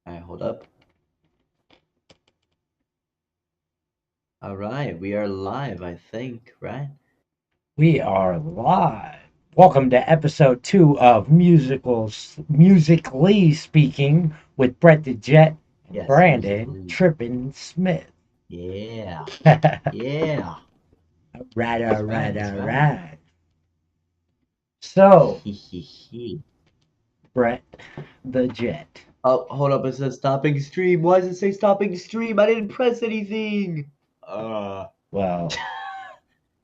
Alright, hold up. Alright, we are live, I think, right? We are live. Welcome to episode 2 of Musically Speaking with Brett the Jet and Yes, Brandon musically. Trippin Smith. Yeah. right, Yeah. right, That's right, that's all right. right. So, Hee. Brett the Jet. Oh, hold up, it says stopping stream. Why does it say stopping stream? I didn't press anything. Well,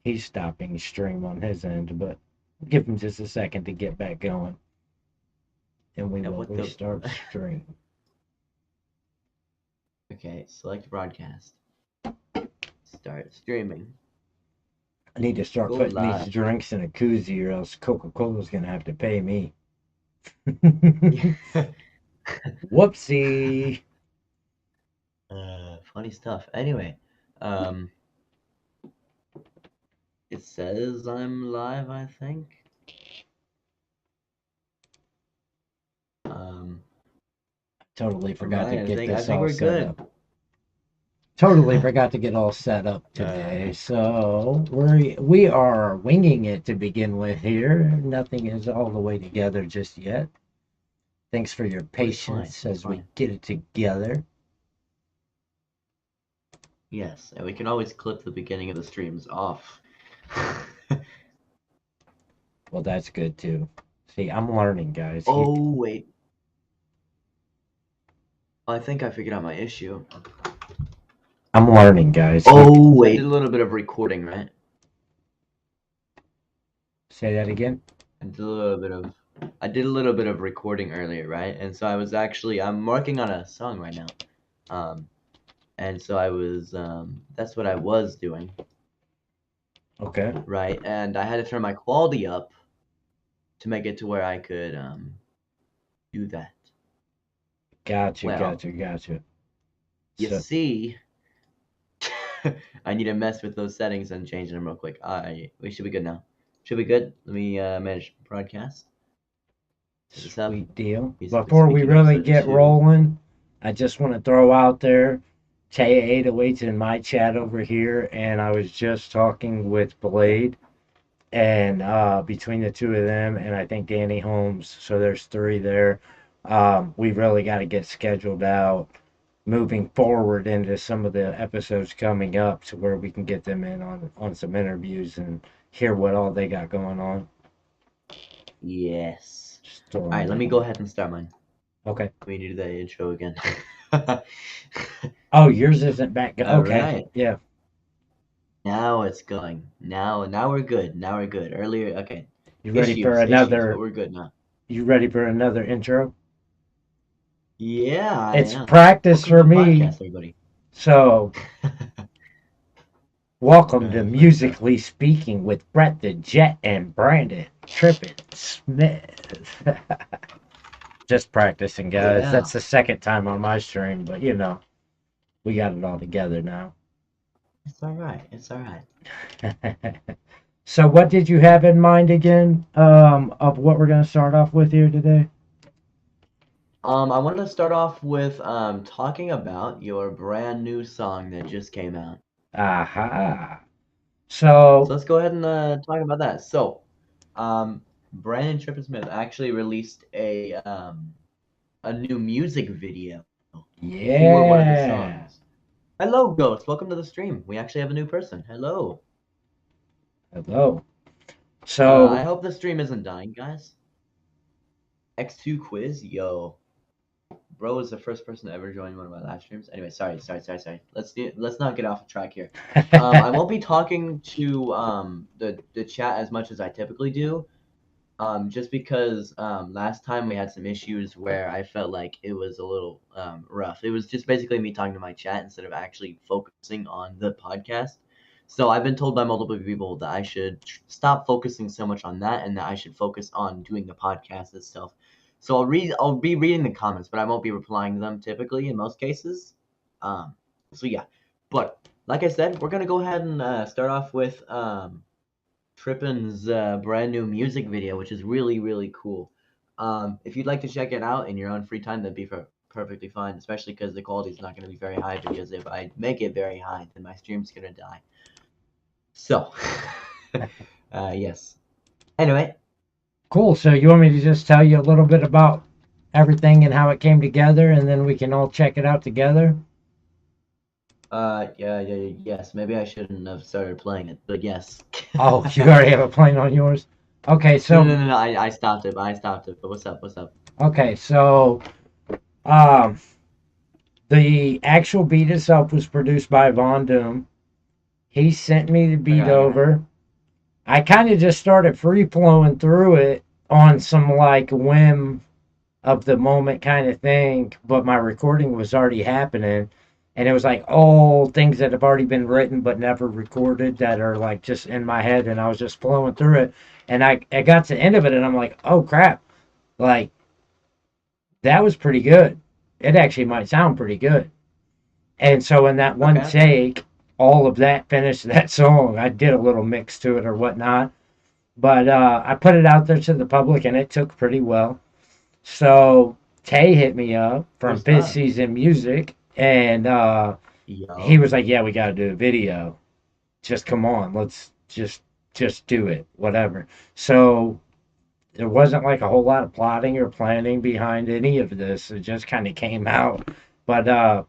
he's stopping stream on his end, but give him just a second to get back going, and we Yeah, will what the restart stream. Okay, select broadcast. Start streaming. I need to start Go putting these live. drinks in a koozie, or else Coca-Cola's gonna have to pay me. Whoopsie. Funny stuff. Anyway, um, it says I'm live, I think. Um, Totally forgot to alright, get I this think all we're set good. up. Totally forgot to get all set up today. So we are winging it to begin with here. Nothing is all the way together just yet. Thanks for your Well, it's fine. patience It's as we fine. get it together. Yes, and we can always clip the beginning of the streams off. Well, that's good too. See, I'm learning, guys. Oh, wait. I think I figured out my issue. I'm learning, guys. Oh, wait. I did a little bit of recording, right? Say that again. I did a little bit of recording earlier, right? And so I'm working on a song right now. And so that's what I was doing, Okay. right? And I had to turn my quality up to make it to where I could do that. Gotcha, Well, gotcha. you So, see, I need to mess with those settings and change them real quick. We should be good now. Should be good. Let me manage broadcast. Set this up. sweet deal. Musically Before we speaking, really episode get 2. rolling, I just want to throw out there Tay808's in my chat over here, and I was just talking with Yeah. Blade, and between the two of them, and I think Danny Holmes, so there's three there. We really got to get scheduled out moving forward into some of the episodes coming up to where we can get them in on some interviews and hear what all they got going on. Yes. Just All throwing right. Let me that go out. ahead and start mine. Okay. We need to do the intro again. Oh, yours isn't back. All Okay. right. Yeah. Now it's going. Now we're good. Now we're good. Earlier, okay. You ready for Issues, but another? we're good now. You ready for another intro? Yeah, I It's am. practice Welcome to for the me. podcast, everybody. So, welcome to Funny stuff. Musically Speaking with Brett the Jet and Brandon Trippin Smith. Just practicing, guys. Yeah. That's the second time on my stream, but we got it all together now. It's all right. It's all right. So, what did you have in mind again? Of what we're going to start off with here today? I wanted to start off with talking about your brand new song that just came out. Aha. So So, let's go ahead and talk about that. So, Brandon Trippin Smith actually released a new music video for one of his yeah. songs. Hello, Ghost. Welcome to the stream. We actually have a new person. Hello. Hello. I So, hope the stream isn't dying, guys. X2 quiz, yo. Bro is the first person to ever join one of my live streams. Anyway, sorry. Let's not get off track here. I won't be talking to the chat as much as I typically do. Just because last time we had some issues where I felt like it was a little rough. It was just basically me talking to my chat instead of actually focusing on the podcast. So I've been told by multiple people that I should stop focusing so much on that and that I should focus on doing the podcast itself. So I'll be reading the comments, but I won't be replying to them typically in most cases. So yeah, but like I said, we're gonna go ahead and start off with Trippin's brand new music video, which is really, really cool. If you'd like to check it out in your own free time, that'd be perfectly fine, especially because the quality is not going to be very high, because if I make it very high, then my stream's going to die. So, yes. Anyway. Cool. So you want me to just tell you a little bit about everything and how it came together, and then we can all check it out together? Yes. Maybe I shouldn't have started playing it, but yes. Oh, you already have a plane on yours? Okay, so No. I stopped it. But what's up? okay, so um, the actual beat itself was produced by Von Doom. He sent me the beat Okay. over. I kind of just started free flowing through it on some like whim of the moment kind of thing, but my recording was already happening. And it was like all things that have already been written but never recorded that are like just in my head, and I was just flowing through it. And I got to the end of it and I'm like, oh crap, like that was pretty good. It actually might sound pretty good. And so in that one Okay. take, all of that finished that song. I did a little mix to it or whatnot. But I put it out there to the public and it took pretty well. So Tay hit me up Good from Fifth stuff. Season Music, and he Yo. was like, "Yeah, we got to do a video. Just come on, let's just do it, whatever." So there wasn't like a whole lot of plotting or planning behind any of this. It just kind of came out. But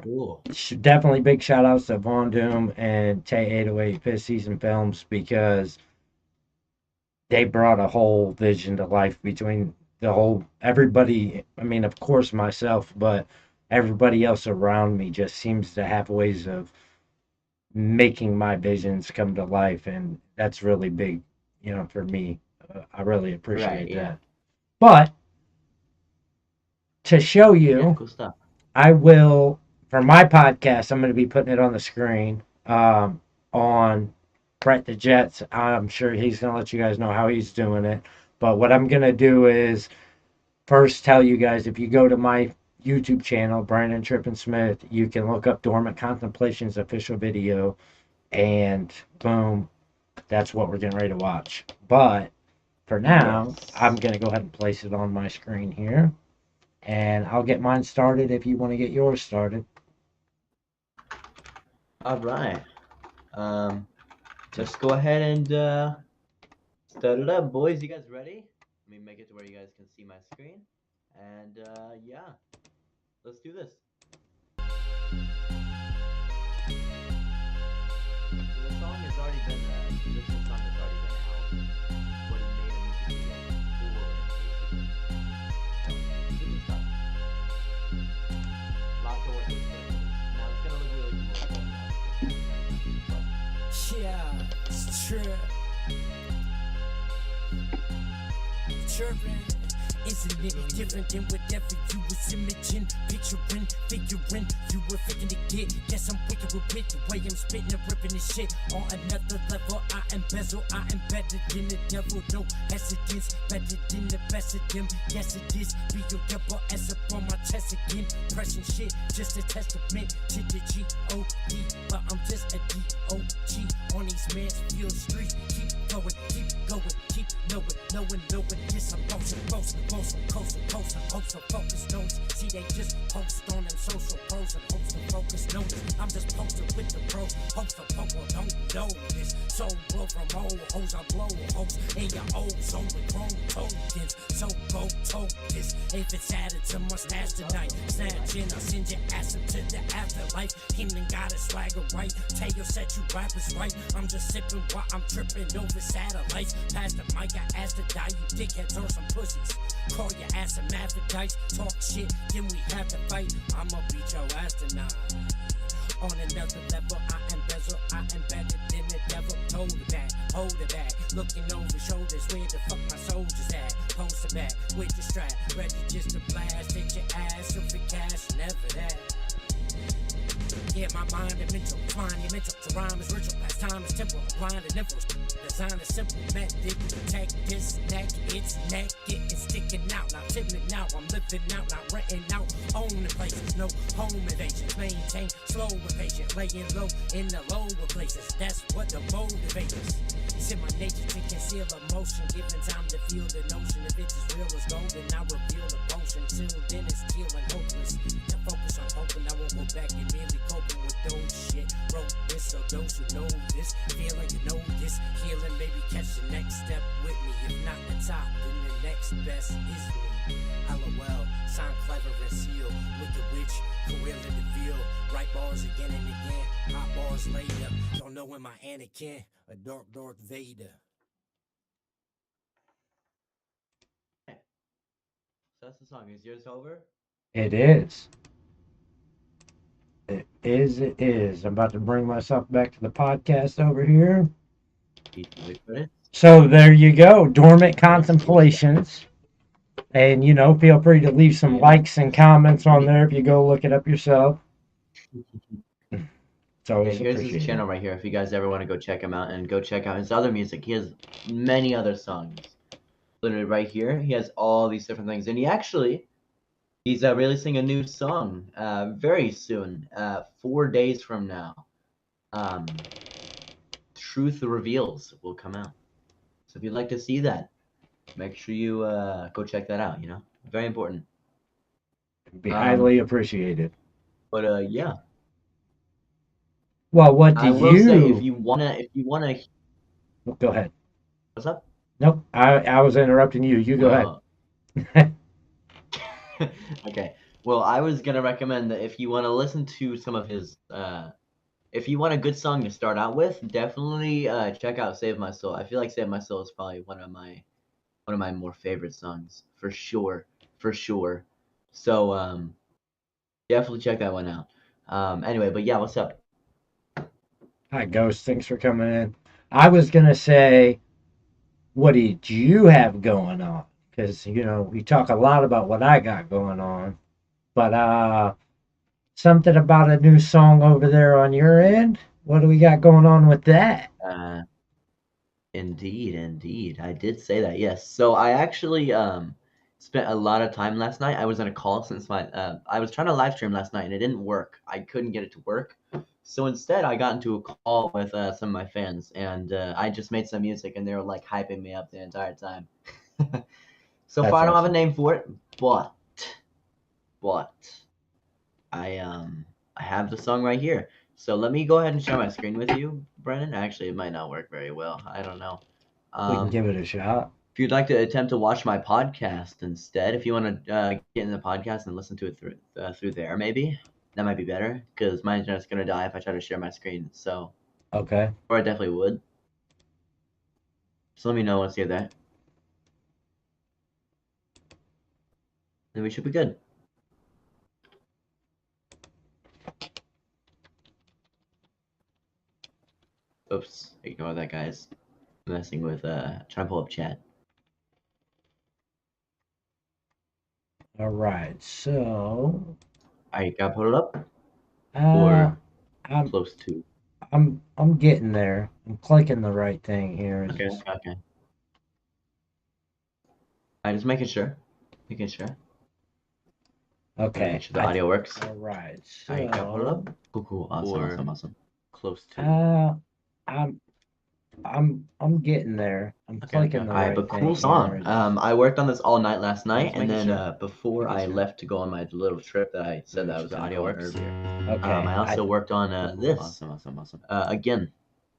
Cool. definitely big shout outs to Von Doom and Tay 808 Fifth Season Films, because they brought a whole vision to life between the whole everybody. I mean, of course, myself, but everybody else around me just seems to have ways of making my visions come to life, and that's really big, for me. I really appreciate Right. Yeah. that. But to show Yeah. you, Cool stuff. I will, for my podcast, I'm going to be putting it on the screen on Brett the Jets. I'm sure he's going to let you guys know how he's doing it. But what I'm going to do is first tell you guys, if you go to my YouTube channel, Brandon Trippin Smith, you can look up Dormant Contemplations official video, and boom, that's what we're getting ready to watch. But for now, Yes. I'm going to go ahead and place it on my screen here. And I'll get mine started if you want to get yours started. All right. Just go ahead and start it up, boys. You guys ready? Let me make it to where you guys can see my screen. And yeah, let's do this. So the song has already been the original song has already been out. What he made a music video for it, basically. So, good stuff. Lots of work was put into this. Now it's gonna look really cool. Yeah, it's true. Chirping, isn't it different than whatever you was imaging, picturing, figuring you were faking to get? Guess I'm wicked with wit, the way I'm spitting and ripping this shit on another level. I embezzle, I am better than the devil, no hesitance, better than the best of them. Yes, it is. Be your double S up on my chest again, pressing shit, just a testament to the G-O-D. But I'm just a D-O-G on these Mansfield streets. Keep going, keep knowing this. I'm posting, coasting, focused notes. See, they just post on them social pros and host of focused notes. I'm just posted with the pros, host of people don't know this. So blow from old hoes, I blow hoes in your old zone with chrome tokens. So go tote this. If it's added to my stash tonight, snatching, I'll send your ass into the afterlife. Kingdom got a swagger right. Tail set you rappers right. I'm just sipping while I'm tripping over satellites. Past the mic, I asked to die. You dickheads or some pussies. Call your ass some Aphrodite. Talk shit, then we have to fight. I'ma beat your ass tonight. On another level, I embezzle, I am better than the devil. Hold it back, looking over shoulders, where the fuck my soldiers at? Post it back with the strap, ready just to blast, hit your ass, so for cash, never that. Yeah, my mind and mental, monumental, to rhyme is ritual, past time is temporal, blind and info, design is simple, method, protect this neck, it's naked and sticking out, not timid now, I'm living out, not renting out, owning places, no home invasions, maintain slow and patient, laying low in the lower places, that's what the motivates. It's in my nature to conceal emotion, given time to feel the notion. If it's as real as gold, then I reveal the potion. Till then it's still hopeless. To focus on hoping I won't go back and merely coping with those shit. Wrote this so those who know this feeling, you know this healing. Maybe catch the next step with me. If not the top, then the next best is me. LOL, sound clever and seal. Wicked witch, career in the field. Write bars again and again. Hot bars later. Don't know when my Anakin, a dark Vader. So that's the song. Is yours over? It is. It is. It is. I'm about to bring myself back to the podcast over here. Wait for it. So there you go. Dormant Contemplations. And, feel free to leave some likes and comments on there if you go look it up yourself. It's always Here's his appreciated. channel right here. If you guys ever want to go check him out and go check out his other music, he has many other songs. Literally right here, he has all these different things, and he's releasing a new song very soon, 4 days from now. Truth Reveals will come out. So if you'd like to see that, make sure you go check that out. Very important. It'd be highly appreciated. But yeah. Well, what do I will say, if you wanna, go ahead. What's up? Nope, I was interrupting you. You go ahead. Okay. Well, I was gonna recommend that if you want to listen to some of his, if you want a good song to start out with, definitely check out "Save My Soul." I feel like "Save My Soul" is probably one of my more favorite songs, for sure. So definitely check that one out. Anyway, but yeah, what's up? Hi, Ghost. Thanks for coming in. I was gonna say, what did you have going on? Because we talk a lot about what I got going on, but something about a new song over there on your end. What do we got going on with that? Indeed, I did say that. Yes. So I actually spent a lot of time last night. I was on a call since I was trying to live stream last night and it didn't work. I couldn't get it to work. So instead, I got into a call with some of my fans, and I just made some music, and they were like hyping me up the entire time. So That's far, I don't have a awesome. name for it, but I have the song right here. So let me go ahead and share my screen with you, Brennan. Actually, it might not work very well. I don't know. We can give it a shot. If you'd like to attempt to watch my podcast instead, if you want to get in the podcast and listen to it through there, maybe that might be better because my internet's gonna die if I try to share my screen. So, Okay. or I definitely would. So let me know once you're there. Then we should be good. Oops, ignore that, guys. I'm messing with trying to pull up chat. All right. So. I got put it up. I'm Close to. I'm getting there. I'm clicking the right thing here. Okay. I'm just making sure. Okay. Make sure the audio works. All right. So. I got put it up. Cool. Awesome. Close to. I'm getting there. I'm clicking the right thing. But cool song. I worked on this all night last night, and then before I left to go on my little trip that I said that was the audio works. Okay. I also worked on this. Awesome. Again.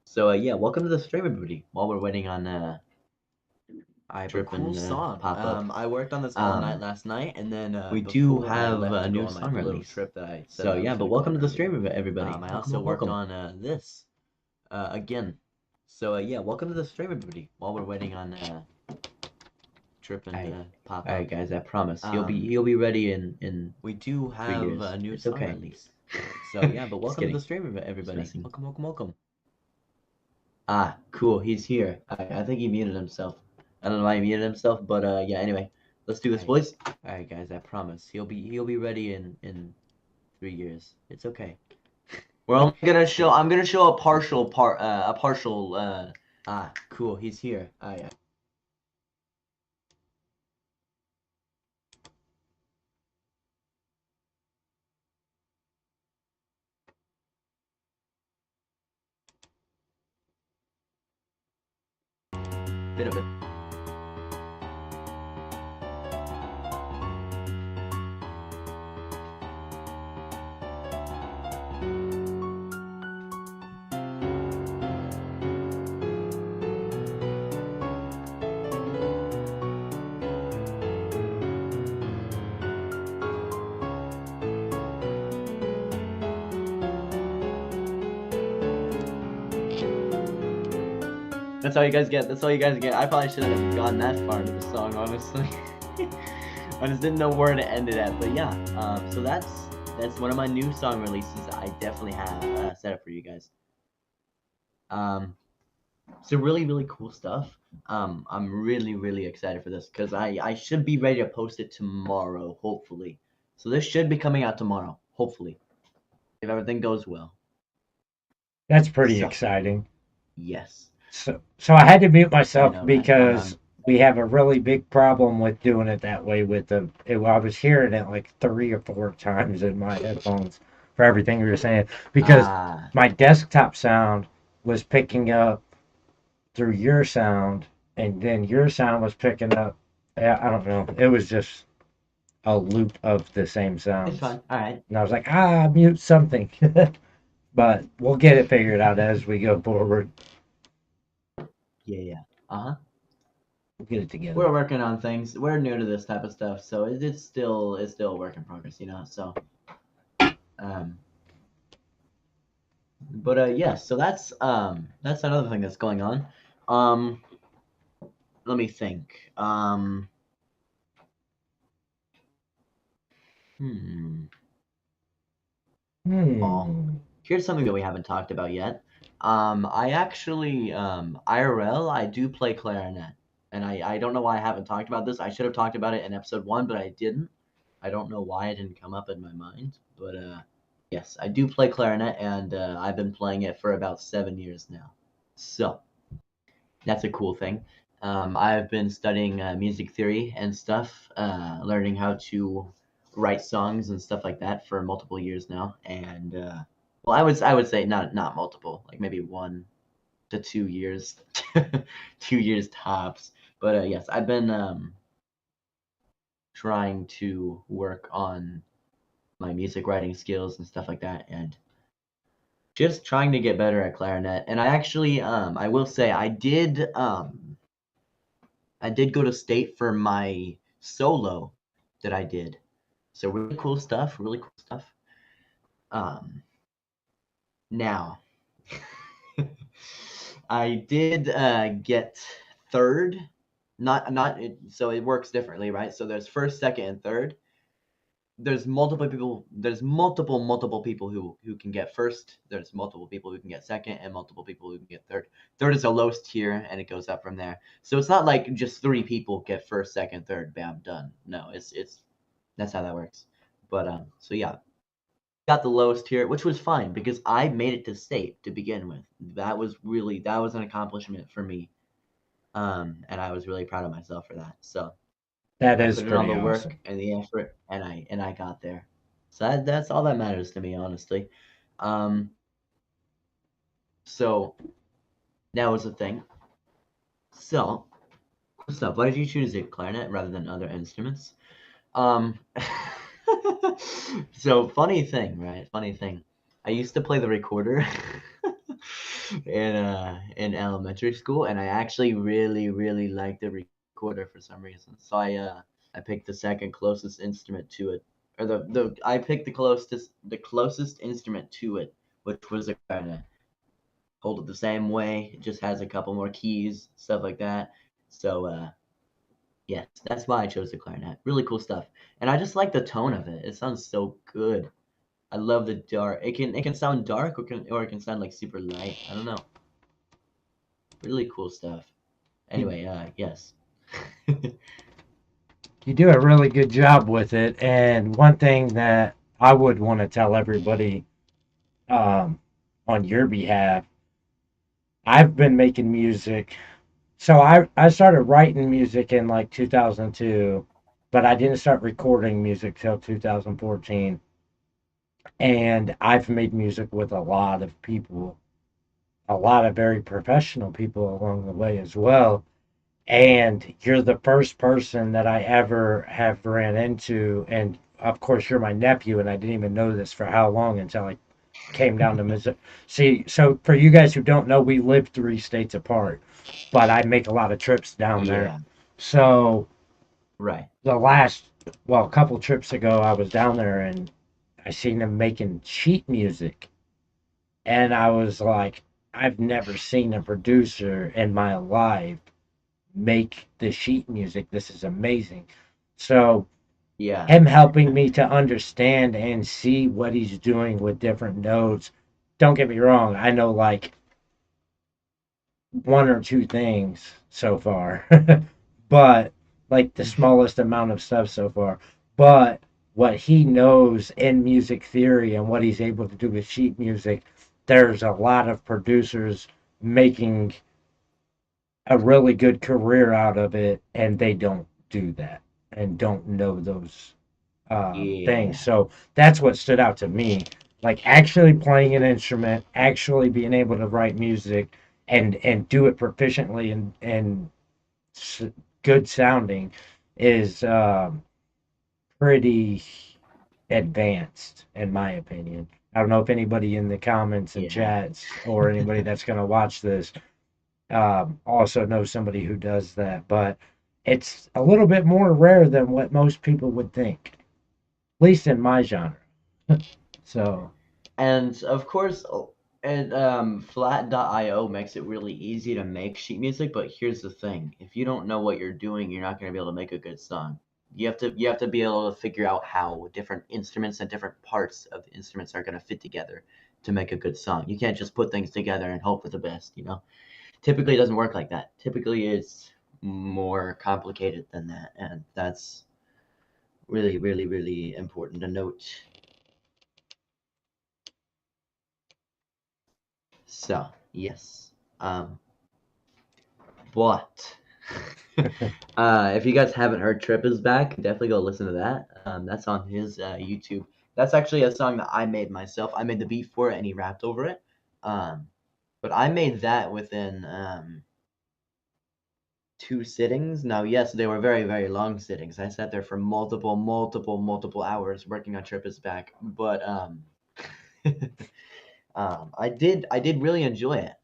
So yeah, welcome to the stream, everybody. While we're waiting on Trip and pop up. I worked on this all night last night, and then we do have a new song release. Trip that I said. So yeah, but welcome to the stream, everybody. I also worked on this again. So yeah, welcome to the stream, everybody. While we're waiting on Trip and pop up. All right, guys, I promise he'll be ready in we do have 3 years. A new song release. So yeah, but welcome to the stream, everybody. Welcome. Ah, cool. He's here. I think he muted himself. I don't know why he muted himself, but yeah. Anyway, let's do this, boys. All right, guys. I promise he'll be ready in 3 years. It's okay. We're only gonna show. I'm gonna show a partial part. Ah, cool. He's here. Yeah. bit of a That's all you guys get. That's all you guys get. I probably shouldn't have gone that far into the song, honestly. I just didn't know where to end it at. But yeah, so that's one of my new song releases. I definitely have set up for you guys. So really cool stuff. I'm really excited for this because I should be ready to post it tomorrow, hopefully. So this should be coming out tomorrow, hopefully, if everything goes well. That's pretty So, exciting. yes. So I had to mute myself know, because we have a really big problem with doing it that way with I was hearing it like 3 or 4 times in my headphones for everything we were saying because my desktop sound was picking up through your sound and then your sound was picking up. I don't know. It was just a loop of the same sounds. It's fine. All right. And I was like, mute something. But we'll get it figured out as we go forward. Yeah. Uh-huh. We'll get it together. We're working on things. We're new to this type of stuff, so it's still a work in progress, you know. So, but yeah. So that's another thing that's going on. Let me think. Here's something that we haven't talked about yet. I actually IRL I do play clarinet. And I don't know why I haven't talked about this. I should have talked about it in episode 1, but I didn't. I don't know why it didn't come up in my mind. But yes, I do play clarinet, and I've been playing it for about 7 years now. So that's a cool thing. I've been studying music theory and stuff, learning how to write songs and stuff like that for multiple years now. And well, I would say not multiple, like maybe 1 to 2 years, 2 years tops. But yes, I've been trying to work on my music writing skills and stuff like that, and just trying to get better at clarinet. And I actually, I will say, I did go to state for my solo that I did. So really cool stuff. Really cool stuff. Now, I did get third. So it works differently, right? So there's first, second, and third. There's multiple people. There's multiple people who can get first. There's multiple people who can get second, and multiple people who can get third. Third is the lowest tier, and it goes up from there. So it's not like just 3 people get first, second, third, bam, done. No, it's that's how that works. But so yeah, got the lowest tier, which was fine because I made it to state to begin with. That was an accomplishment for me. And I was really proud of myself for that. So that I is put in all pretty the work awesome. and the effort, and I got there. So that's all that matters to me, honestly. So that was the thing. So, what's up? Why did you choose the clarinet rather than other instruments? So funny thing, right? Funny thing. I used to play the recorder in elementary school, and I actually really liked the recorder for some reason. So I picked the second closest instrument to it, or I picked the closest instrument to it, which was a clarinet. Hold it the same way, it just has a couple more keys, stuff like that. So yes, that's why I chose the clarinet. Really cool stuff, and I just like the tone of it. It sounds so good. I love the dark. It can sound dark, or it can sound like super light. I don't know. Really cool stuff. Anyway, yes. You do a really good job with it. And one thing that I would want to tell everybody on your behalf, I've been making music. So I started writing music in like 2002, but I didn't start recording music till 2014. And I've made music with a lot of people, a lot of very professional people along the way as well. and you're the first person that I ever have ran into. And of course, you're my nephew, and I didn't even know this for how long until I came down to Missouri. See, so for you guys who don't know, we live 3 states apart, but I make a lot of trips down there. Yeah. So Right. the last, well, a couple trips ago, I was down there and I seen them making sheet music, and I was like, I've never seen a producer in my life make the sheet music. This is amazing. So Yeah. him helping me to understand and see what he's doing with different notes. Don't get me wrong, I know like one or two things so far, but like the smallest amount of stuff so far. But what he knows in music theory and what he's able to do with sheet music, there's a lot of producers making a really good career out of it, and they don't do that and don't know those things. Yeah. So that's what stood out to me. Like actually playing an instrument, actually being able to write music and do it proficiently and good sounding is pretty advanced in my opinion. I don't know if anybody in the comments and Yeah. chats or anybody that's going to watch this also knows somebody who does that, but it's a little bit more rare than what most people would think, at least in my genre. So, And of course, and flat.io makes it really easy to make sheet music, but here's the thing. If you don't know what you're doing, you're not going to be able to make a good song. You have to be able to figure out how different instruments and different parts of the instruments are going to fit together to make a good song. You can't just put things together and hope for the best, you know? Typically it doesn't work like that. Typically it's more complicated than that, and that's really, really, really important to note. So, yes. But if you guys haven't heard Trip is Back, definitely go listen to that. That's on his YouTube. That's actually a song that I made myself. I made the beat for it and he rapped over it. But I made that within 2 sittings. Now, yes, they were very, very long sittings. I sat there for multiple, multiple, multiple hours working on Trip is Back. But I did really enjoy it.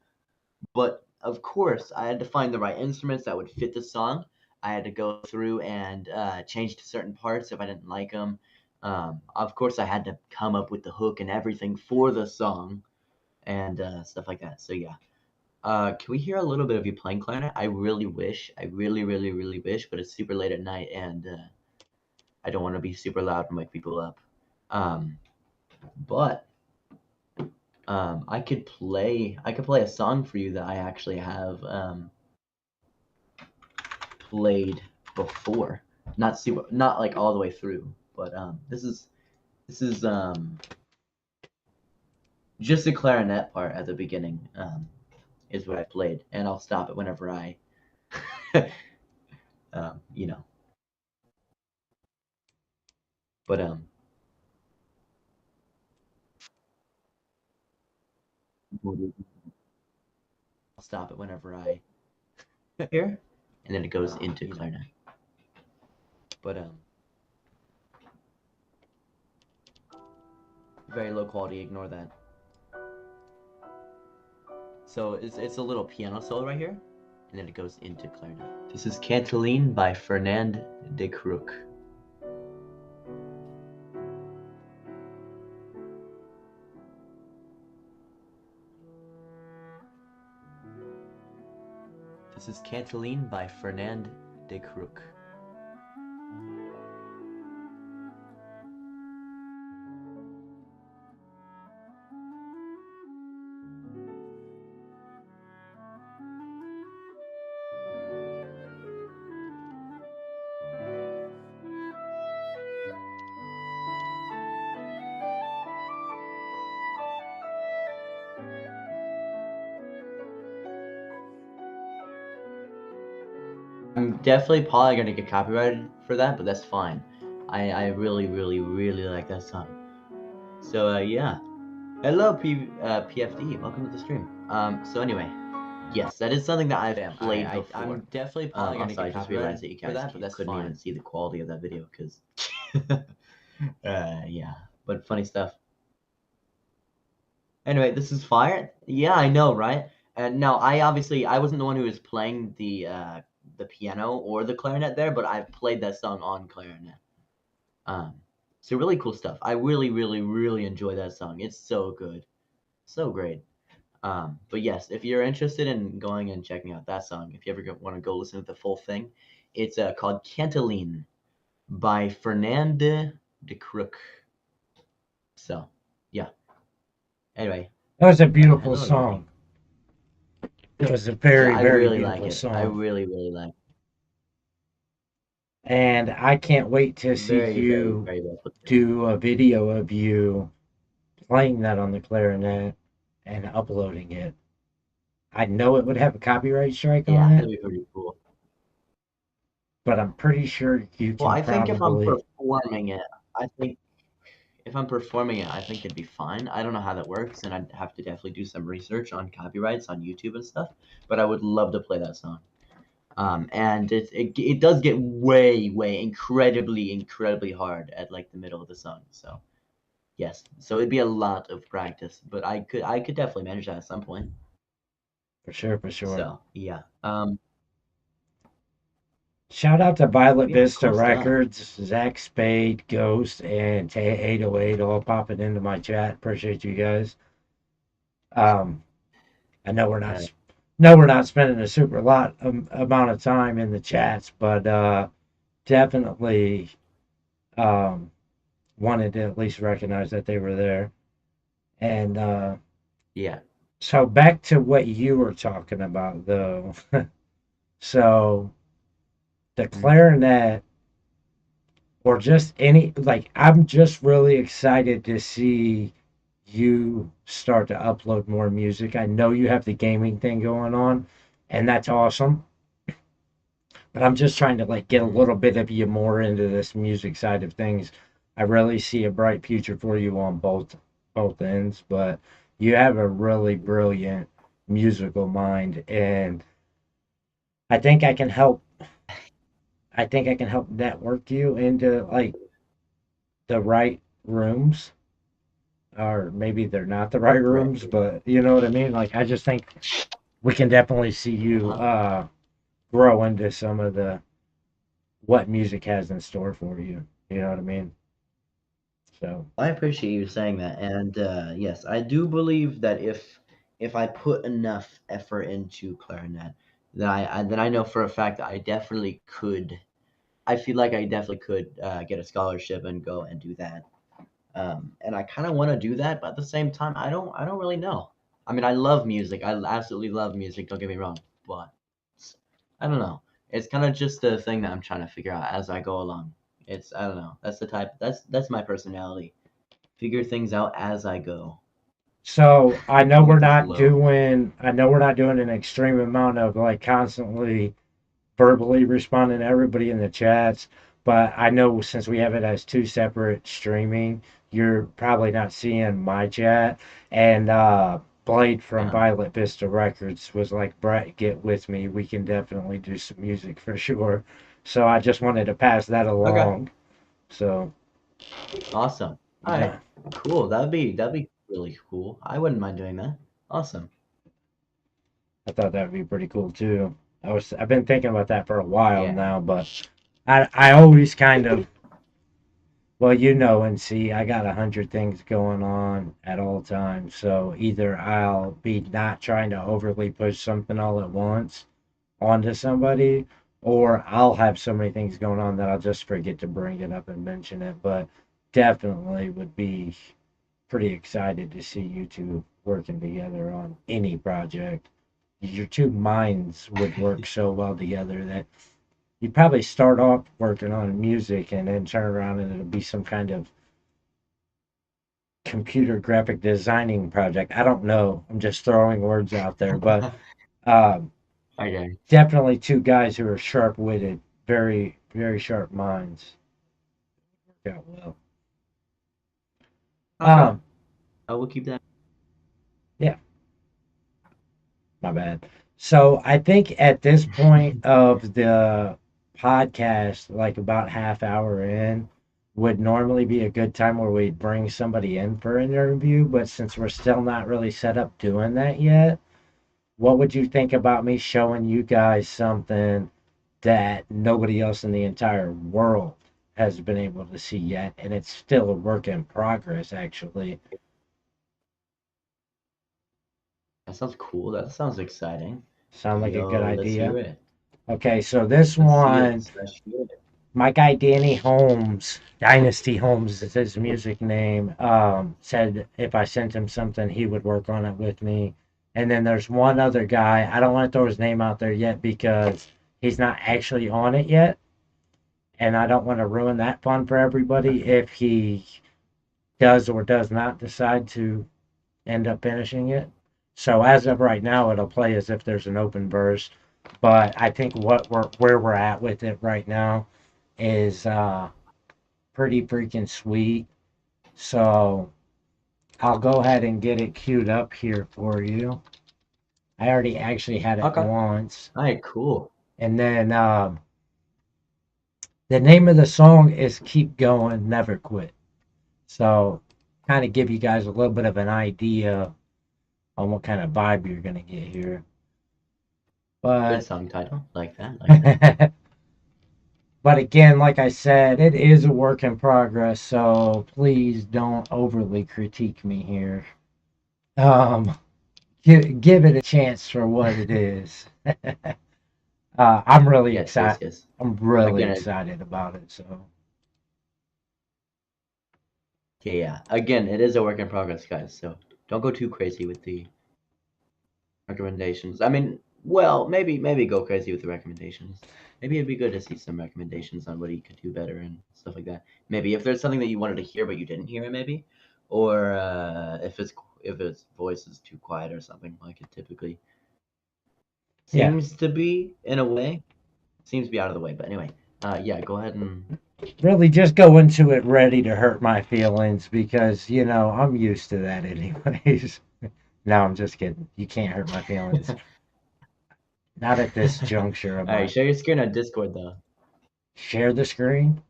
But of course, I had to find the right instruments that would fit the song. I had to go through and change to certain parts if I didn't like them. Of course, I had to come up with the hook and everything for the song and stuff like that. So yeah. Can we hear a little bit of you playing clarinet? I really wish. I really, really, really wish, but it's super late at night and I don't want to be super loud and wake people up. But I could play a song for you that I actually have played before. Not like all the way through, but this is just the clarinet part at the beginning is what I played, and I'll stop it whenever I you know. But I'll stop it whenever I here, and then it goes into clarinet. But very low quality. Ignore that. So it's a little piano solo right here, and then it goes into clarinet. This is Cantilene by Fernand de Crook. This is Cantilene by Fernand de Crook. I'm definitely probably gonna get copyrighted for that, but that's fine. I really, really, really like that song. So yeah. Hello PFD, welcome to the stream. So anyway, Yes, that is something that I've Damn, played before. I'm definitely probably gonna Also, I get just copyrighted realized that you for guys that, but that's couldn't even fine. see the quality of that video because, yeah. But funny stuff. Anyway, this is fire. Yeah, I know, right? And no, I wasn't the one who was playing the piano or the clarinet there, but I've played that song on clarinet. Um, so really cool stuff. I really, really, really enjoy that song. It's so good, so great. But yes, if you're interested in going and checking out that song, if you ever want to go listen to the full thing, it's called Cantaline by Fernande de Crook. So, yeah. Anyway, That was a beautiful hello everybody. song. It was a Yeah, very, I very really like beautiful it. I song. really, really like it. And I can't wait to see Very, very, you very well put together. do a video of you playing that on the clarinet and uploading it. I know it would have a copyright strike on Yeah, it, that'd be pretty cool. but I'm pretty sure you Well, can I think if I'm probably. performing it, I think if I'm performing it, I think it'd be fine. I don't know how that works, and I'd have to definitely do some research on copyrights on YouTube and stuff. But I would love to play that song. And it does get way, way incredibly, incredibly hard at like the middle of the song. So yes, so it'd be a lot of practice, but I could definitely manage that at some point. For sure, for sure. So yeah, Shout out to Violet yeah, Vista cool stuff. Records, Zach Spade, Ghost, and Tay808 all popping into my chat. Appreciate you guys. Um, I know we're All right. not no we're not spending a super lot amount of time in the chats, but definitely um, wanted to at least recognize that they were there. And Yeah. so back to what you were talking about, though. So the Mhm. clarinet, or just any, like, I'm just really excited to see you start to upload more music. I know you have the gaming thing going on, and that's awesome. But I'm just trying to like get a Mhm. little bit of you more into this music side of things. I really see a bright future for you on both ends, but you have a really brilliant musical mind, and I think I can help. I think I can help network you into like the right rooms, or maybe they're not the right Right. rooms, but you know what I mean. Like I just think we can definitely see you Uh-huh. grow into some of the what music has in store for you. You know what I mean? So I appreciate you saying that, and yes, I do believe that if I put enough effort into clarinet, then I know for a fact that I definitely could. I feel like I definitely could get a scholarship and go and do that. And I kind of want to do that, but at the same time, I don't really know. I mean, I love music. I absolutely love music. Don't get me wrong, but I don't know. It's kind of just a thing that I'm trying to figure out as I go along. I don't know. That's the type. That's my personality. Figure things out as I go. So Go with the flow. I know we're not doing an extreme amount of like constantly verbally responding to everybody in the chats, but I know since we have it as two separate streaming, you're probably not seeing my chat. And Blade from Yeah. Violet Vista Records was like, Brett, get with me. We can definitely do some music for sure. So I just wanted to pass that Okay. along. So Awesome. All yeah, right. Cool. That'd be really cool. I wouldn't mind doing that. Awesome. I thought that would be pretty cool too. I've been thinking about that for a while Yeah. now, but I always kind of, well, you know, and see, I got 100 things going on at all times. So either I'll be not trying to overly push something all at once onto somebody, or I'll have so many things going on that I'll just forget to bring it up and mention it. But definitely would be pretty excited to see you two working together on any project. Your two minds would work so well together that you'd probably start off working on music and then turn around and it'll be some kind of computer graphic designing project. I don't know. I'm just throwing words out there, but um, Okay. definitely two guys who are sharp witted, very, very sharp minds. Work out well. Okay. Um, I will keep that. yeah, my bad. So I think at this point of the podcast, like about half hour in, would normally be a good time where we'd bring somebody in for an interview. But since we're still not really set up doing that yet, what would you think about me showing you guys something that nobody else in the entire world has been able to see yet? And it's still a work in progress, actually. That sounds cool. That sounds exciting. Sound like a good Yo, let's hear idea? it. Okay, so this Let's see it. one, Let's hear it. my guy Danny Holmes, Dynasty Holmes is his music name, said if I sent him something, he would work on it with me. And then there's one other guy, I don't want to throw his name out there yet because he's not actually on it yet. And I don't want to ruin that fun for everybody if he does or does not decide to end up finishing it. So as of right now, it'll play as if there's an open verse. But I think where we're at with it right now is pretty freaking sweet. So I'll go ahead and get it queued up here for you. I already actually had it Okay. once. All right, cool. And then the name of the song is Keep Going, Never Quit. So kind of give you guys a little bit of an idea on what kind of vibe you're going to get here. Good But song title. Like that. Like that. but again, like I said, it is a work in progress, so please don't overly critique me here. Give it a chance for what it is. I'm really Yes, excited. yes. I'm really Again, excited about it. So yeah. Again, it is a work in progress, guys. So don't go too crazy with the recommendations. I mean, well, maybe go crazy with the recommendations. Maybe it'd be good to see some recommendations on what he could do better and stuff like that. Maybe if there's something that you wanted to hear but you didn't hear it, maybe, or if its voice is too quiet or something like it typically yeah, seems to be in a way. Seems to be out of the way, but anyway, yeah, go ahead and really just go into it ready to hurt my feelings because I'm used to that anyways. No, I'm just kidding. You can't hurt my feelings. Not at this juncture of all right. my. Share your screen on Discord though. Share the screen.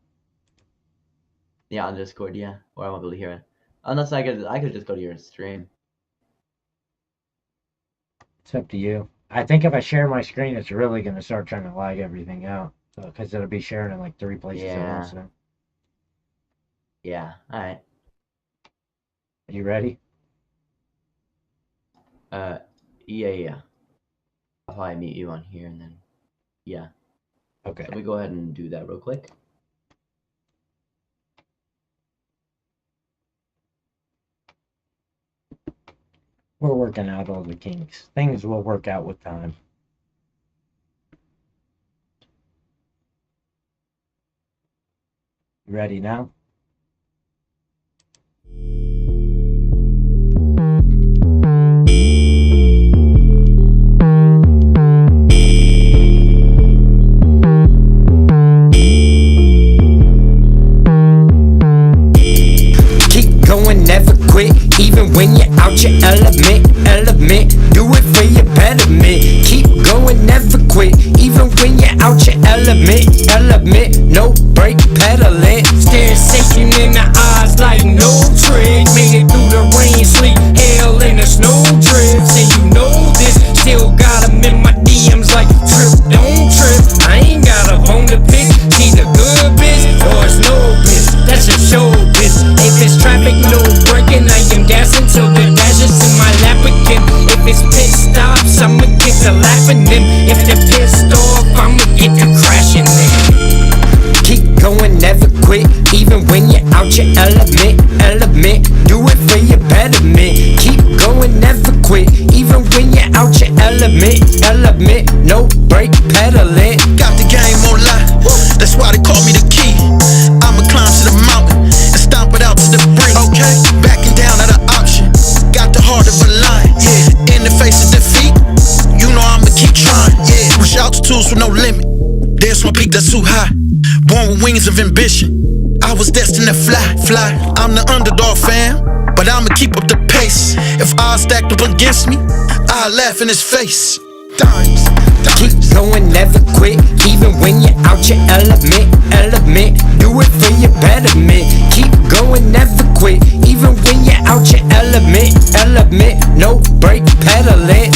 Yeah, on Discord, yeah, or I won't be able to hear it. Unless I could just go to your stream. It's up to you. I think if I share my screen, it's really going to start trying to lag everything out. Because it'll be sharing in like 3 places at Yeah. once. So. Yeah. All right. Are you ready? Yeah. I'll probably meet you on here and then, yeah. Okay. Let me go ahead and do that real quick. We're working out all the kinks. Things will work out with time. You ready now? Keep going, never quit. Even when you're out your element. Do it for your betterment. Keep going, never quit. Even when you're out your element. No break, pedaling. Staring Satan in the eyes like no trick. Made it through the rain, sleet, hail, and the snow drifts. And you know this. Still got 'em in my DMs like trip, don't trip. I ain't got a bone to pick. She's a good bitch or it's no bitch. That's a show bitch. If it's traffic, no braking. I am gassing till the dash is in my lap again. If it's pit stops, I'ma get to laughing them. If they're pissed off, I'ma get to crashing them. Keep going, never quit. Even when you're out your element. Do it for your betterment. Keep going, never quit. Even when you're out your element. No break, pedaling. Got the game on lock, that's why they call me the key. I'ma climb to the mountain and stomp it out to the brink. Okay, backing down at an option. Got the heart of a lion. Yeah, in the face of defeat, you know I'ma keep trying. Yeah, reach altitudes with no limit. There's one peak that's too high. Born with wings of ambition. I was destined to fly. I'm the underdog, fam, but I'ma keep up the pace. If odds stacked up against me, I'll laugh in his face. Dimes. Keep going, never quit. Even when you're out your element, element. Do it for your betterment. Keep going, never quit. Even when you're out your element, element. No break, pedal it.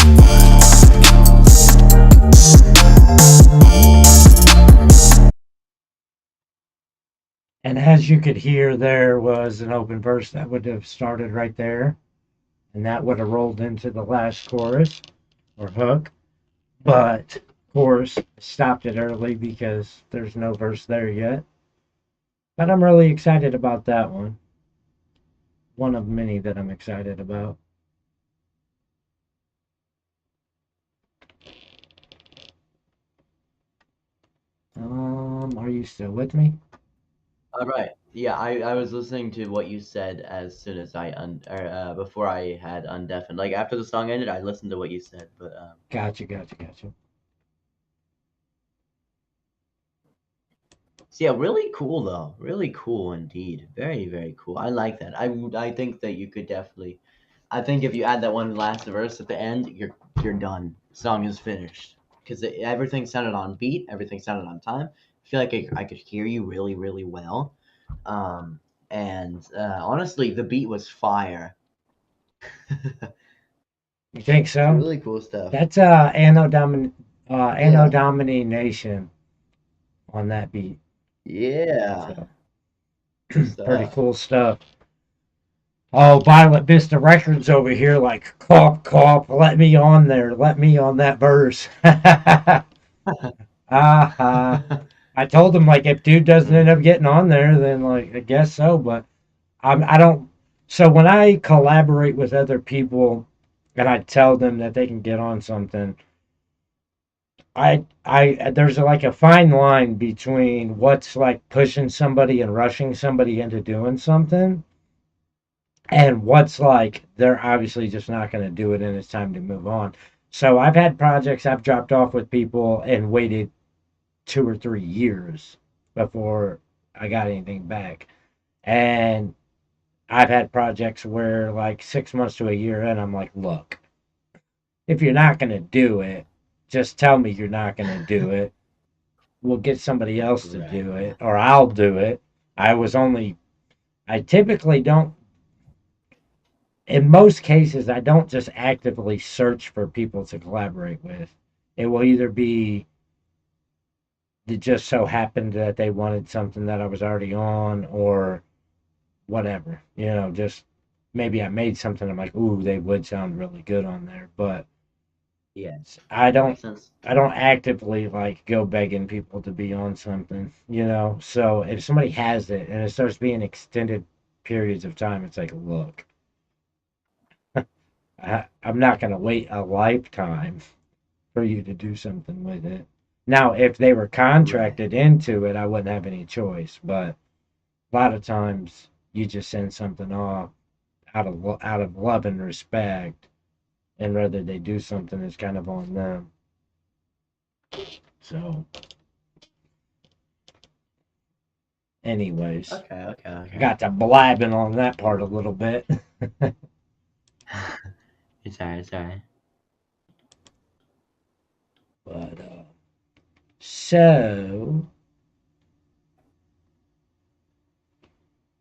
And as you could hear, there was an open verse that would have started right there, and that would have rolled into the last chorus or hook. But of course, stopped it early because there's no verse there yet. But I'm really excited about that one. One of many that I'm excited about. Are you still with me? All right. Yeah, I was listening to what you said as soon as before I had undeafened. Like after the song ended, I listened to what you said, but Gotcha. so yeah, really cool though. Really cool indeed. Very, very cool. I like that. I think that you could definitely. I think if you add that one last verse at the end, you're done. Song is finished because everything sounded on beat. Everything sounded on time. I feel like I could hear you really, really well. And honestly, the beat was fire. You think So so? really cool stuff. That's Anno Yeah. Domini Nation on that beat. Yeah. So Cool pretty stuff. cool stuff. Oh, Violet Vista Records over here, like cop, cop, let me on there, let me on that verse. I told him like if dude doesn't end up getting on there, then like I guess so. But I don't. So when I collaborate with other people, and I tell them that they can get on something, I there's like a fine line between what's like pushing somebody and rushing somebody into doing something and what's like they're obviously just not going to do it and it's time to move on. So I've had projects I've dropped off with people and waited 2 or 3 years before I got anything back. And I've had projects where like 6 months to a year and I'm like, look, if you're not going to do it, just tell me you're not going to do it. We'll get somebody else to Right. do it or I'll do it. I typically don't, in most cases, I don't just actively search for people to collaborate with. It will either be it just so happened that they wanted something that I was already on or whatever. Just maybe I made something I'm like, ooh, they would sound really good on there. But Yeah. I That don't makes sense. I don't actively like go begging people to be on something. So if somebody has it and it starts being extended periods of time, it's like, look, I'm not gonna wait a lifetime for you to do something with it. Now, if they were Right. contracted into it, I wouldn't have any choice. But a lot of times, you just send something off out of love and respect, and whether they do something is kind of on them. So, anyways, Okay. Okay. I Okay. got to blabbing on that part a little bit. It's alright. It's alright. But so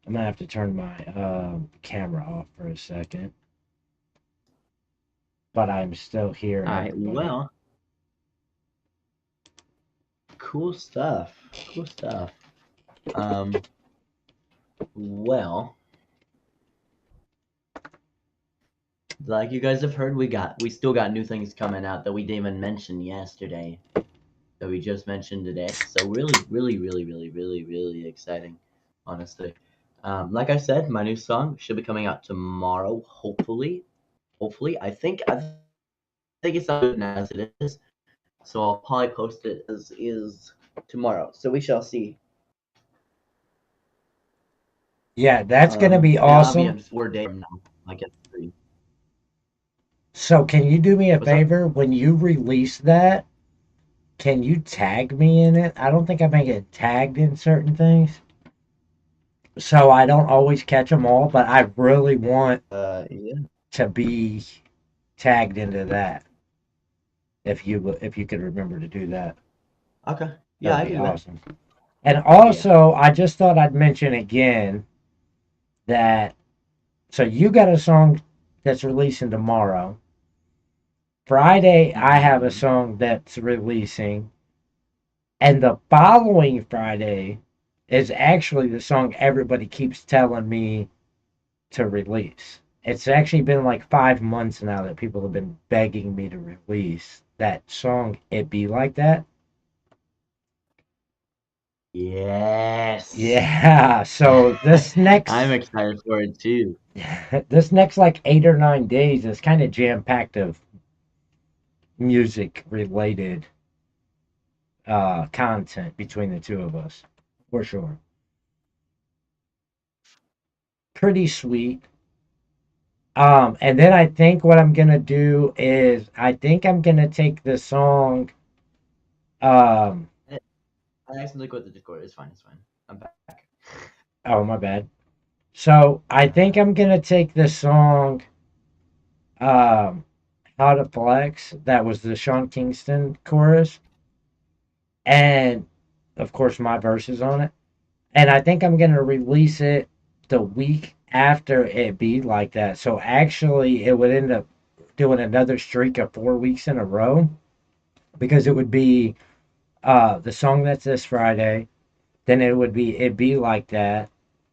I'm gonna have to turn my camera off for a second. But I'm still here, All right. everybody. Well, cool stuff. Cool stuff. Um. Well, like you guys have heard, we still got new things coming out that we didn't even mention yesterday. That we just mentioned today. So really, really, really, really, really, really exciting, honestly. Like I said, my new song should be coming out tomorrow. Hopefully, I think it's not good as it is. So I'll probably post it as is tomorrow. So we shall see. Yeah, that's gonna be And I'll be awesome. in 4 days from now. I guess 3. So, can you do me a What's up? favor when you release that? Can you tag me in it? I don't think I may get tagged in certain things, so I don't always catch them all. But I really want Yeah. to be tagged into that. if you could remember to do that. Okay. Yeah, That'd I be do that. awesome. And Yeah. also, I just thought I'd mention again that so you got a song that's releasing tomorrow. Friday, I have a Mhm. song that's releasing, and the following Friday is actually the song everybody keeps telling me to release. It's actually been like 5 months now that people have been begging me to release that song. It Be Like That. Yes. Yeah. So this I'm next excited for it too. this next like 8 or 9 days is kind of jam packed of music related content between the two of us, for sure. Pretty sweet. And then I think what I'm gonna do is I think I'm gonna take the song. Um, I accidentally go to the Discord. It's fine. It's fine. I'm back. oh my bad. So I think I'm gonna take the song. Um, How to Flex. That was the Sean Kingston chorus, and of course my verses on it. And I think I'm gonna release it the week after It Be Like That. So actually, it would end up doing another streak of 4 weeks in a row because it would be the song that's this Friday, then it would be It Be Like That,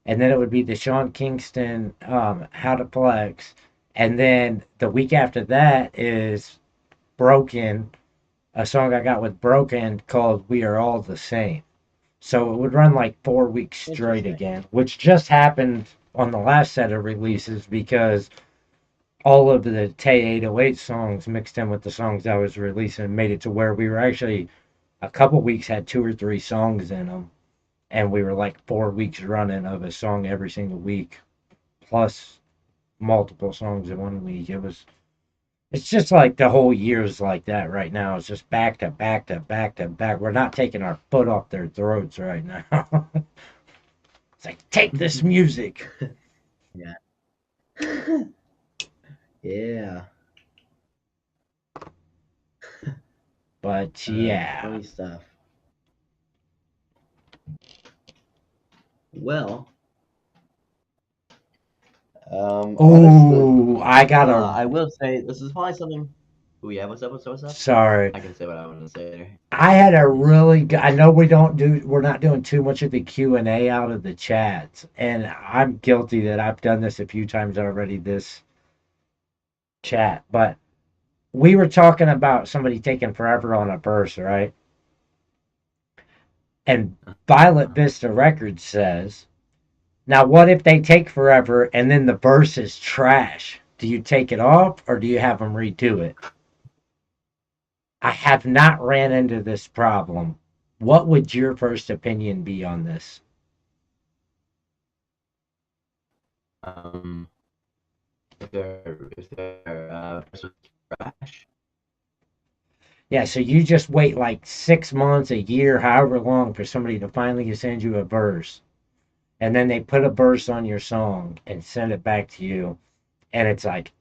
and then it would be the Sean Kingston How to Flex, and then the week after that is Broken, a song I got with Broken called We Are All the Same. So it would run like 4 weeks straight Interesting. again, which just happened on the last set of releases because all of the Tay 808 songs mixed in with the songs I was releasing made it to where we were actually a couple weeks had 2 or 3 songs in them, and we were like 4 weeks running of a song every single week, plus multiple songs in one week. It's just like the whole year's like that right now. It's just back to back to back to back. We're not taking our foot off their throats right now. It's like take this music. Yeah. Yeah. But yeah. Funny stuff. Well, honestly, Oh, I got a I will say this is probably something. Oh yeah, what's up? What's up? What's up? sorry. I can say what I want to say there. I had a really good. I know we're not doing too much of the Q&A out of the chats, and I'm guilty that I've done this a few times already. This chat, but we were talking about somebody taking forever on a verse, right? And Violet Vista Records says, now what if they take forever and then the verse is trash? Do you take it off or do you have them redo it? I have not ran into this problem. What would your first opinion be on this? Um, if they're trash. Yeah, so you just wait like 6 months, a year, however long for somebody to finally send you a verse. And then they put a verse on your song and send it back to you. And it's like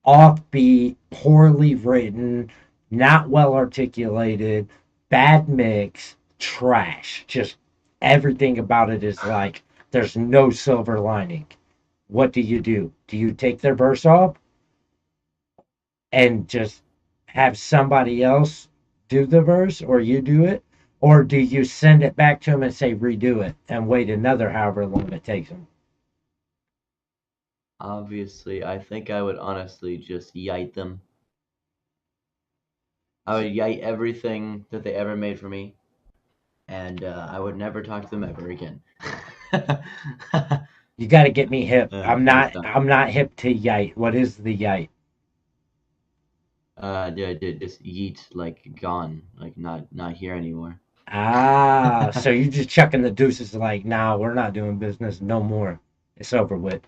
offbeat, poorly written, not well articulated, bad mix, trash. Just everything about it is like there's no silver lining. What do you do? Do you take their verse off and just have somebody else do the verse or you do it? Or do you send it back to them and say redo it and wait another however long it takes them? Obviously, I think I would honestly just yite them. I would yite everything that they ever made for me, and I would never talk to them ever again. You got to get me hip. I'm Funny not. stuff. I'm not hip to yite. What is the yite? Yeah, just yeet, like gone, like not here anymore. Ah, so you just chucking the deuces like, nah, we're not doing business no more. It's over with.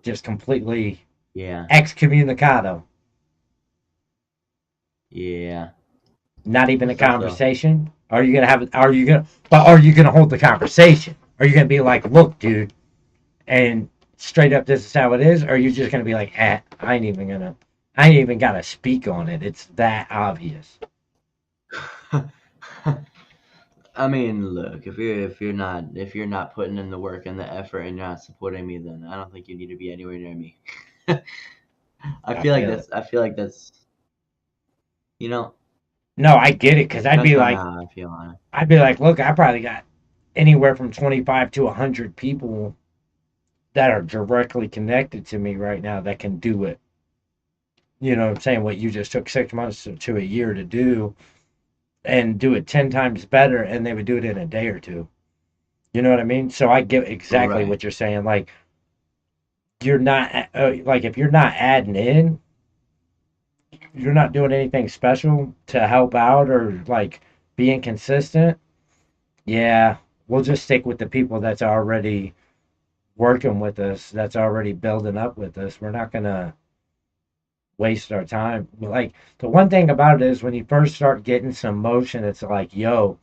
Just completely Yeah, excommunicado. yeah. Not even Cool a stuff though. conversation. Are you gonna have? Are you gonna? But are you gonna hold the conversation? Are you gonna be like, look, dude, and straight up, this is how it is? Or are you just gonna be like, I ain't even gonna? I ain't even got to speak on it. It's that obvious. I mean, look, if you're not putting in the work and the effort and you're not supporting me, then I don't think you need to be anywhere near me. I I feel like feel it. that's you know No, I get it because that's kind of how I feel on it. I'd be like, look, I probably got anywhere from 25 to 100 people that are directly connected to me right now that can do it. You know what I'm saying? What you just took 6 months to a year to do and do it 10 times better, and they would do it in a day or two. You know what I mean? So I get exactly Right. what you're saying. Like, you're not, like, if you're not adding in, you're not doing anything special to help out or like being consistent. Yeah, we'll just stick with the people that's already working with us, that's already building up with us. We're not gonna waste our time. Like the one thing about it is when you first start getting some motion, it's like, yo,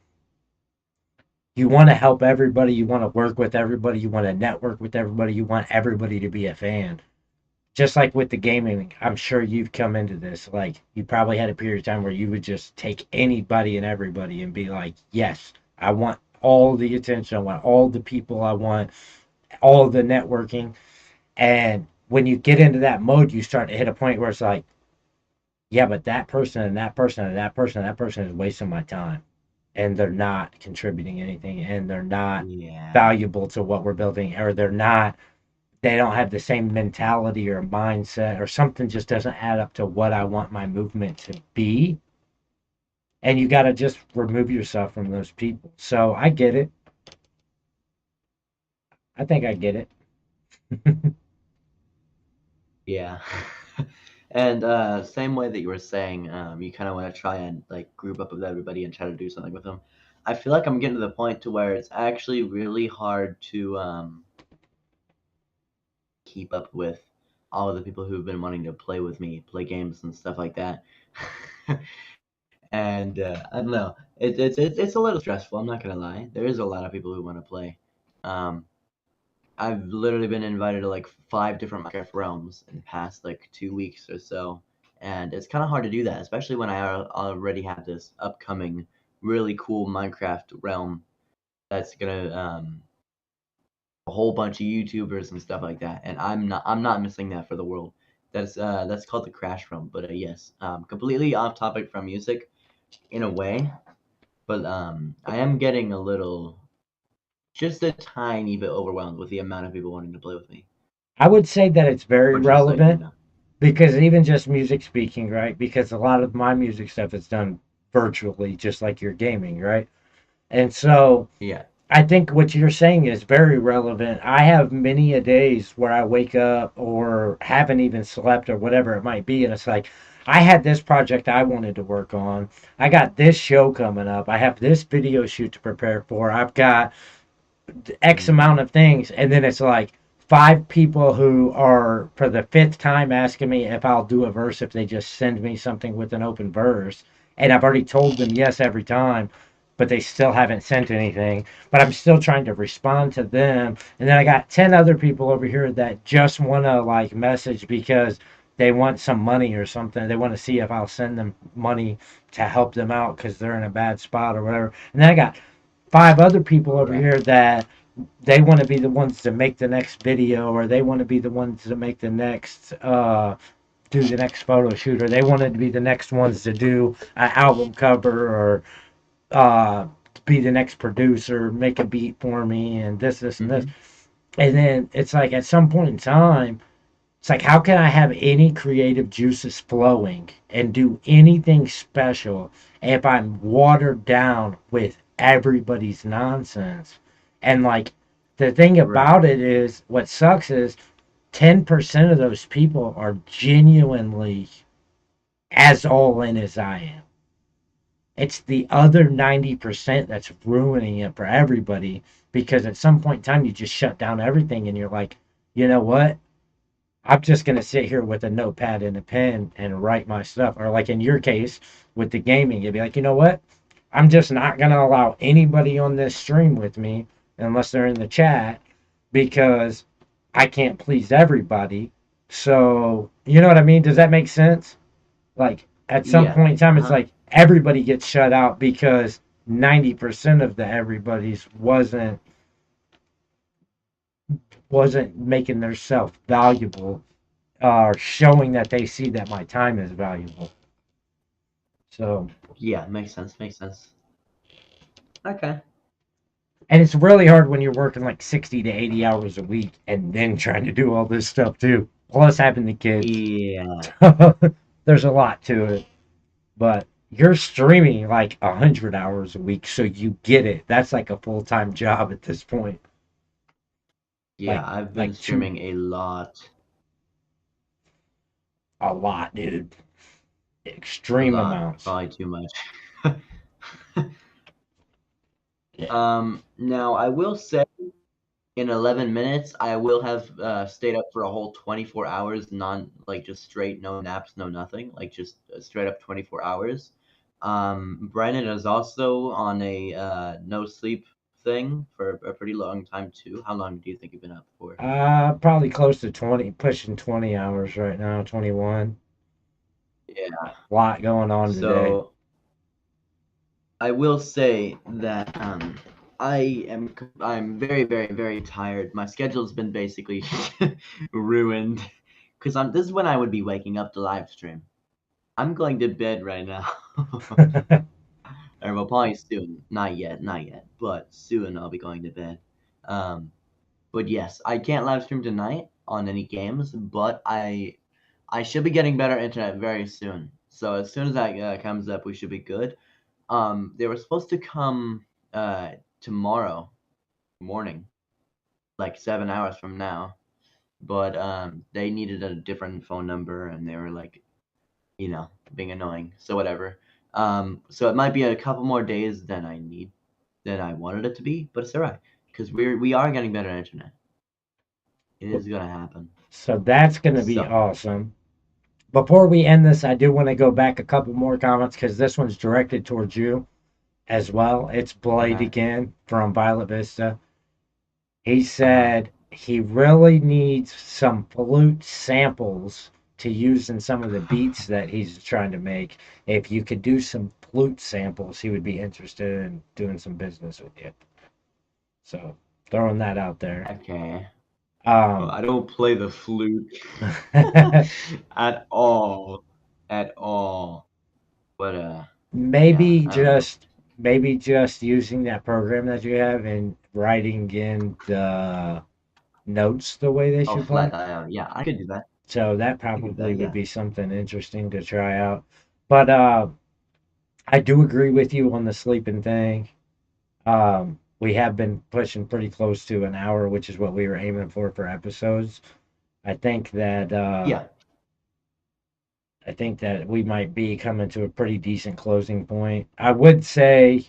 you want to help everybody, you want to work with everybody, you want to network with everybody, you want everybody to be a fan. Just like with the gaming, I'm sure you've come into this. Like you probably had a period of time where you would just take anybody and everybody and be like, yes, I want all the attention, I want all the people, I want all the networking. And when you get into that mode, you start to hit a point where it's like, yeah, but that person and that person and that person and that person is wasting my time. And they're not contributing anything and they're not Yeah. valuable to what we're building, or they don't have the same mentality or mindset, or something just doesn't add up to what I want my movement to be. And you got to just remove yourself from those people. So I get it. I think I get it. Yeah. And same way that you were saying, you kind of want to try and like group up with everybody and try to do something with them. I feel like I'm getting to the point to where it's actually really hard to keep up with all of the people who've been wanting to play with me, play games and stuff like that. And I don't know, it's a little stressful. I'm not gonna lie. There is a lot of people who want to play. Um, I've literally been invited to like 5 different Minecraft realms in the past like 2 weeks or so, and it's kind of hard to do that, especially when I already have this upcoming really cool Minecraft realm that's gonna a whole bunch of YouTubers and stuff like that, and I'm not missing that for the world. That's called the Crash Realm, but yes, completely off topic from music in a way, but I am getting a little, just a tiny bit overwhelmed with the amount of people wanting to play with me, I would say that it's very which is like, relevant because even just music speaking, right? Because a lot of my music stuff is done virtually, just like your gaming, right? And so yeah, I think what you're saying is very relevant. I have many a days where I wake up or haven't even slept or whatever it might be, and it's like I had this project I wanted to work on. I got this show coming up. I have this video shoot to prepare for. I've got X mm, amount of things, and then it's like five people who are for the fifth time asking me if I'll do a verse if they just send me something with an open verse, and I've already told them yes every time, but they still haven't sent anything. But I'm still trying to respond to them, and then I got 10 other people over here that just want to like message because they want some money or something. They want to see if I'll send them money to help them out because they're in a bad spot or whatever. And then I got 5 other people over right, here that they want to be the ones to make the next video, or they want to be the ones to make the next do the next photo shoot, or they wanted to be the next ones to do an album cover, or uh be the next producer, make a beat for me, and this and this. mm-hmm, And then it's like at some point in time, it's like, how can I have any creative juices flowing and do anything special if I'm watered down with everybody's nonsense? And like, the thing right, about it is, what sucks is 10% of those people are genuinely as all in as I am. It's the other 90% that's ruining it for everybody because at some point in time, you just shut down everything and you're like, you know what? I'm just gonna sit here with a notepad and a pen and write my stuff. Or like in your case with the gaming, you'd be like, you know what? I'm just not gonna allow anybody on this stream with me unless they're in the chat because I can't please everybody. So, you know what I mean? Does that make sense? Like, at some Yeah. point in time, it's Uh-huh. like everybody gets shut out because 90% of the everybody's wasn't making their self valuable or showing that they see that my time is valuable. So, Yeah, makes sense, makes sense. Okay. and it's really hard when you're working like 60 to 80 hours a week and then trying to do all this stuff too. Plus having the kids. Yeah. There's a lot to it. But you're streaming like 100 hours a week, so you get it. That's like a full time job at this point. Yeah, Like I've been like two streaming a lot. a lot, dude. A Extreme lot. amounts. Probably too much. Yeah. Now I will say in 11 minutes, I will have stayed up for a whole 24 hours, like just straight, no naps, no nothing, like just straight up 24 hours. Brennan is also on a no sleep thing for a pretty long time too. How long do you think you've been up for? Probably close to 20, pushing 20 hours right now, 21. Yeah. A lot going on today. So I will say that I'm very very tired. My schedule's been basically ruined because this is when I would be waking up to live stream. I'm going to bed right now. Or well, probably soon. Not yet, not yet, but soon I'll be going to bed. Um, but yes, I can't live stream tonight on any games, but I should be getting better internet very soon. So as soon as that comes up, we should be good. They were supposed to come uh tomorrow morning, like 7 hours from now, but they needed a different phone number and they were like, being annoying. So whatever. So it might be a couple more days than I wanted it to be, but it's alright because we are getting better internet. It is gonna happen. So that's going to be So awesome. Before we end this, I do want to go back a couple more comments because this one's directed towards you as well. It's Blade okay. again from Violet Vista. He Uh-huh. said he really needs some flute samples to use in some of the beats that he's trying to make. If you could do some flute samples, he would be interested in doing some business with you. So throwing that out there. Okay. Well, Um, I don't play the flute at all, at all. But yeah, maybe I don't know. just maybe just using that program that you have and writing in the notes the way they Oh, should flat play. dial. Yeah, I could do that. So that I could do probably that. would Yeah. be something interesting to try out. But I do agree with you on the sleeping thing. We have been pushing pretty close to an hour, which is what we were aiming for episodes. I think that uh, Yeah. I think that we might be coming to a pretty decent closing point. I would say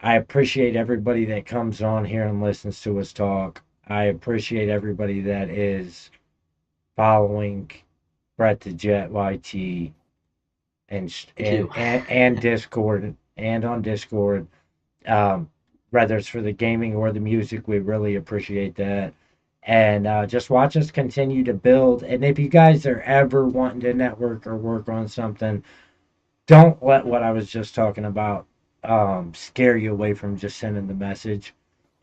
I appreciate everybody that comes on here and listens to us talk. I appreciate everybody that is following Brett the Jet YT and Me too. and Discord and on Discord. Whether it's for the gaming or the music, we really appreciate that. And just watch us continue to build. And if you guys are ever wanting to network or work on something, don't let what I was just talking about scare you away from just sending the message.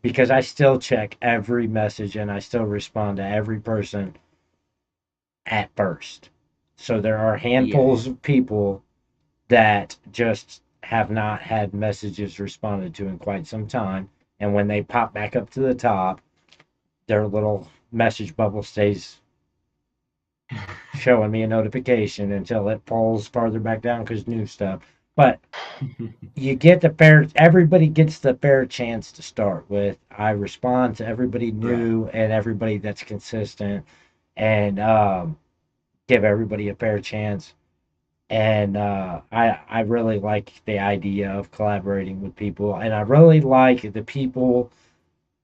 Because I still check every message and I still respond to every person at first. So there are Yeah. handfuls of people that just have not had messages responded to in quite some time. And when they pop back up to the top, their little message bubble stays showing me a notification until it falls farther back down because new stuff. But you get the fair, everybody gets the fair chance to start with. I respond to everybody Right. new and everybody that's consistent and give everybody a fair chance. And I really like the idea of collaborating with people, and I really like the people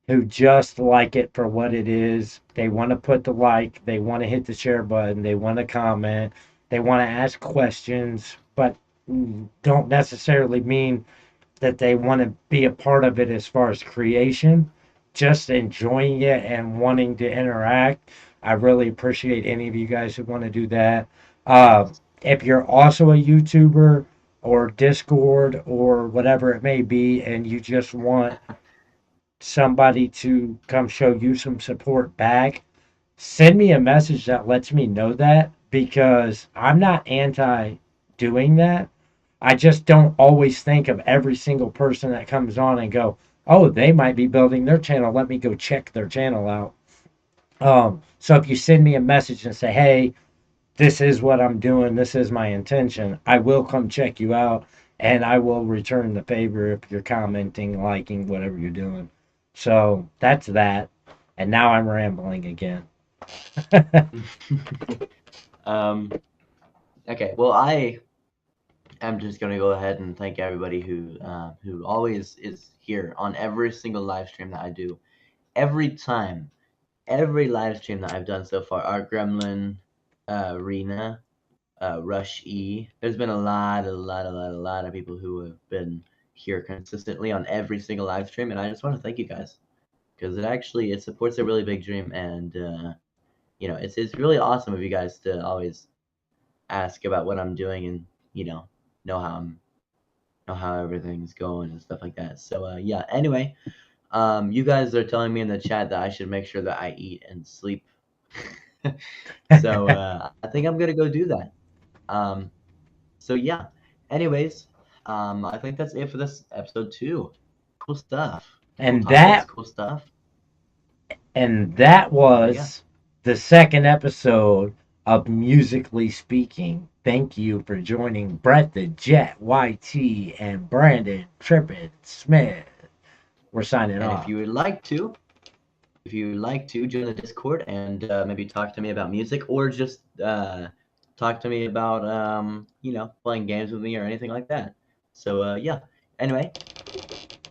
who just like it for what it is. They want to put the like, they want to hit the share button, they want to comment, they want to ask questions, but don't necessarily mean that they want to be a part of it as far as creation. Just enjoying it and wanting to interact. I really appreciate any of you guys who want to do that. Uh, if you're also a YouTuber or Discord or whatever it may be, and you just want somebody to come show you some support back, send me a message that lets me know that, because I'm not anti doing that. I just don't always think of every single person that comes on and go, oh, they might be building their channel. Let me go check their channel out. So if you send me a message and say, hey, this is what I'm doing, this is my intention, I will come check you out, and I will return the favor if you're commenting, liking, whatever you're doing. So that's that. And now I'm rambling again. um, okay, well, I'm just gonna go ahead and thank everybody who always is here on every single live stream that I do. Every time, every live stream that I've done so far, Art Gremlin, Rena, Rush E. There's been a lot of people who have been here consistently on every single live stream, and I just want to thank you guys because it supports a really big dream, and it's really awesome of you guys to always ask about what I'm doing and know how know how everything's going and stuff like that. So yeah. Anyway, you guys are telling me in the chat that I should make sure that I eat and sleep. So I think I'm gonna go do that. Um, so yeah. Anyways, I think that's it for this episode 2. Cool stuff. Cool and topics. that Cool stuff. and that But yeah. was the second episode of Musically Speaking. Thank you for joining Brett the Jet YT and Brandon Trippin Smith. We're signing And if off. you would like to, join the Discord and maybe talk to me about music, or just talk to me about playing games with me or anything like that. So yeah. Anyway,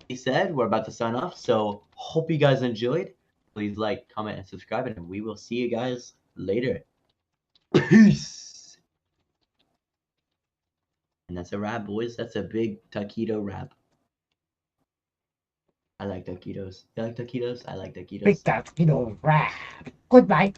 he said we're about to sign off. So hope you guys enjoyed. Please like, comment, and subscribe, and we will see you guys later. Peace. And that's a wrap, boys. That's a big taquito wrap. I like taquitos. You like taquitos? I like Big taquitos. Taquito Rap. Goodbye.